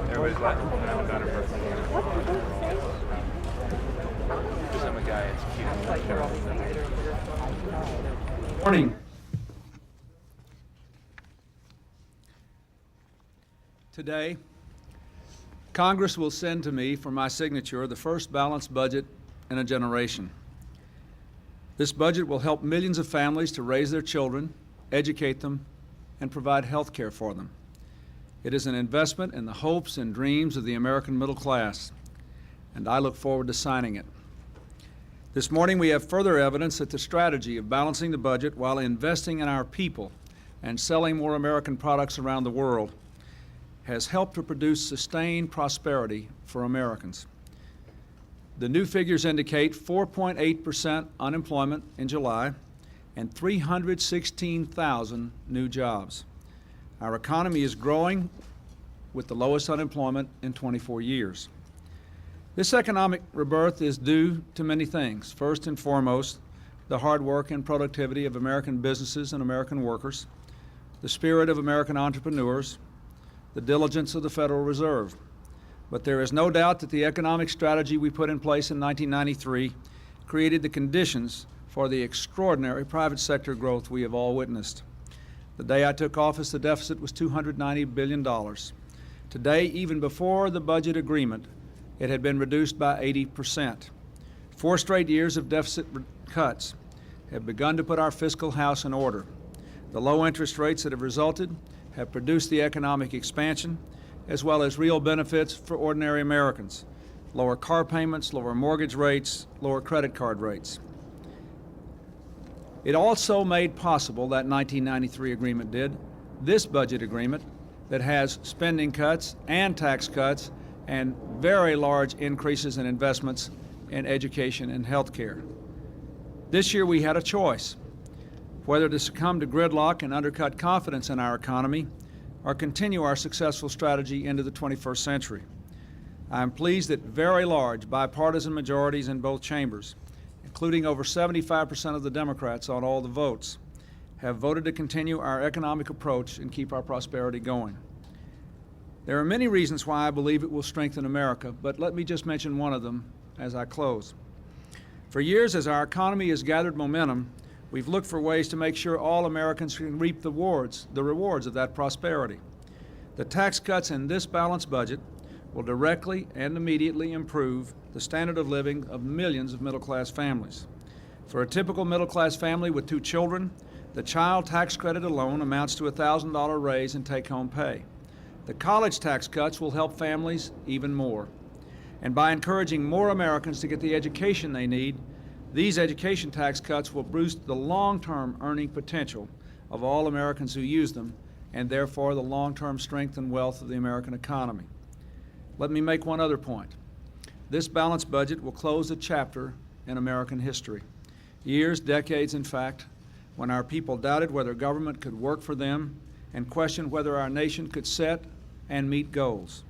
Everybody's laughing. I haven't done it for because I'm a guy. It's cute. Morning. Today, Congress will send to me for my signature the first balanced budget in a generation. This budget will help millions of families to raise their children, educate them, and provide health care for them. It is an investment in the hopes and dreams of the American middle class, and I look forward to signing it. This morning we have further evidence that the strategy of balancing the budget while investing in our people and selling more American products around the world has helped to produce sustained prosperity for Americans. The new figures indicate 4.8% unemployment in July and 316,000 new jobs. Our economy is growing with the lowest unemployment in 24 years. This economic rebirth is due to many things. First and foremost, the hard work and productivity of American businesses and American workers, the spirit of American entrepreneurs, the diligence of the Federal Reserve. But there is no doubt that the economic strategy we put in place in 1993 created the conditions for the extraordinary private sector growth we have all witnessed. The day I took office, the deficit was $290 billion. Today, even before the budget agreement, it had been reduced by 80%. 4 straight years of deficit cuts have begun to put our fiscal house in order. The low interest rates that have resulted have produced the economic expansion, as well as real benefits for ordinary Americans: lower car payments, lower mortgage rates, lower credit card rates. It also made possible, that 1993 agreement did, this budget agreement that has spending cuts and tax cuts and very large increases in investments in education and health care. This year we had a choice: whether to succumb to gridlock and undercut confidence in our economy or continue our successful strategy into the 21st century. I am pleased that very large bipartisan majorities in both chambers, including over 75% of the Democrats on all the votes, have voted to continue our economic approach and keep our prosperity going. There are many reasons why I believe it will strengthen America, but let me just mention one of them as I close. For years, as our economy has gathered momentum, we've looked for ways to make sure all Americans can reap the rewards of that prosperity. The tax cuts in this balanced budget will directly and immediately improve the standard of living of millions of middle-class families. For a typical middle-class family with 2 children, the child tax credit alone amounts to a $1,000 raise in take-home pay. The college tax cuts will help families even more. And by encouraging more Americans to get the education they need, these education tax cuts will boost the long-term earning potential of all Americans who use them, and therefore the long-term strength and wealth of the American economy. Let me make one other point. This balanced budget will close a chapter in American history. Years, decades, in fact, when our people doubted whether government could work for them and questioned whether our nation could set and meet goals.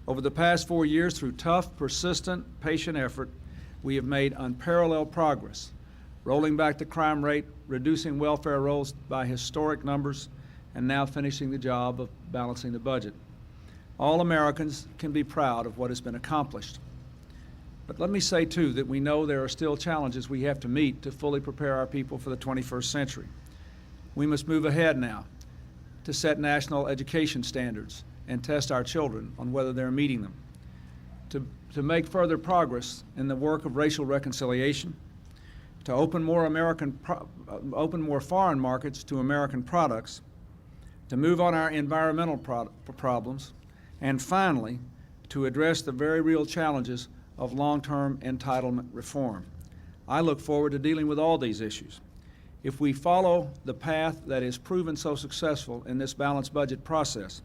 Over the past 4 years, through tough, persistent, patient effort, we have made unparalleled progress, rolling back the crime rate, reducing welfare rolls by historic numbers, and now finishing the job of balancing the budget. All Americans can be proud of what has been accomplished. But let me say, too, that we know there are still challenges we have to meet to fully prepare our people for the 21st century. We must move ahead now to set national education standards and test our children on whether they're meeting them, to make further progress in the work of racial reconciliation, to open more foreign markets to American products, to move on our environmental problems, and finally, to address the very real challenges of long-term entitlement reform. I look forward to dealing with all these issues. If we follow the path that is proven so successful in this balanced budget process,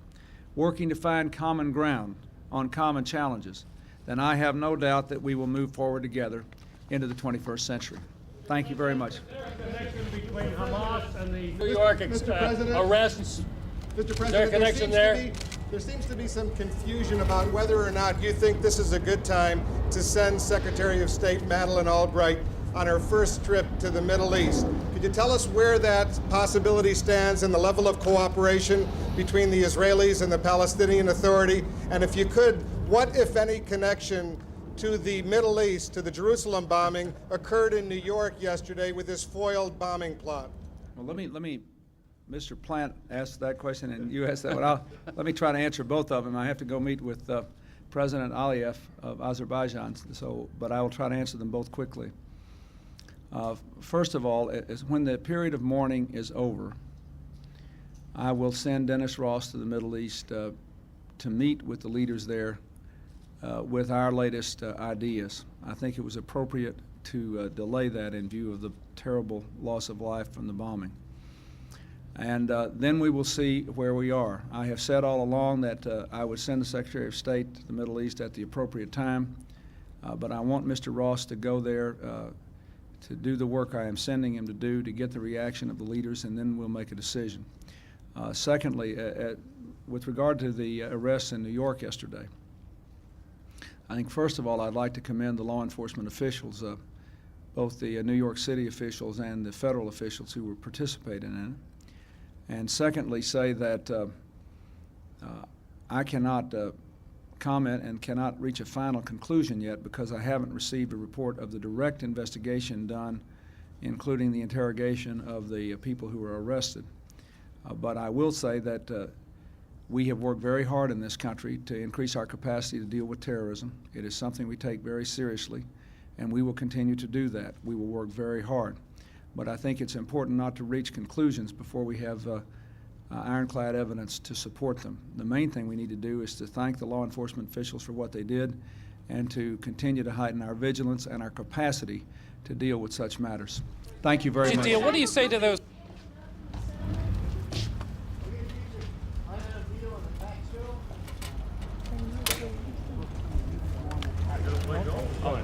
working to find common ground on common challenges, then I have no doubt that we will move forward together into the 21st century. Thank you very much. Is there a connection between Hamas and the New York arrests? Mr. President, Is there a connection there? There seems to be some confusion about whether or not you think this is a good time to send Secretary of State Madeleine Albright on her first trip to the Middle East. Could you tell us where that possibility stands and the level of cooperation between the Israelis and the Palestinian Authority? And if you could, what, if any, connection to the Middle East, to the Jerusalem bombing, occurred in New York yesterday with this foiled bombing plot? Well, let me, Mr. Plant asked that question and you asked that one. Let me try to answer both of them. I have to go meet with President Aliyev of Azerbaijan, but I will try to answer them both quickly. First of all, when the period of mourning is over, I will send Dennis Ross to the Middle East to meet with the leaders there with our latest ideas. I think it was appropriate to delay that in view of the terrible loss of life from the bombing. And then we will see where we are. I have said all along that I would send the Secretary of State to the Middle East at the appropriate time, but I want Mr. Ross to go there to do the work I am sending him to do, to get the reaction of the leaders, and then we'll make a decision. Secondly, with regard to the arrests in New York yesterday, I think first of all I'd like to commend the law enforcement officials, both the New York City officials and the federal officials who were participating in it. And secondly, say that I cannot comment and cannot reach a final conclusion yet because I haven't received a report of the direct investigation done, including the interrogation of the people who were arrested. But I will say that we have worked very hard in this country to increase our capacity to deal with terrorism. It is something we take very seriously, and we will continue to do that. We will work very hard. But I think it's important not to reach conclusions before we have ironclad evidence to support them. The main thing we need to do is to thank the law enforcement officials for what they did and to continue to heighten our vigilance and our capacity to deal with such matters. Thank you very much. What do you say to those? Oh,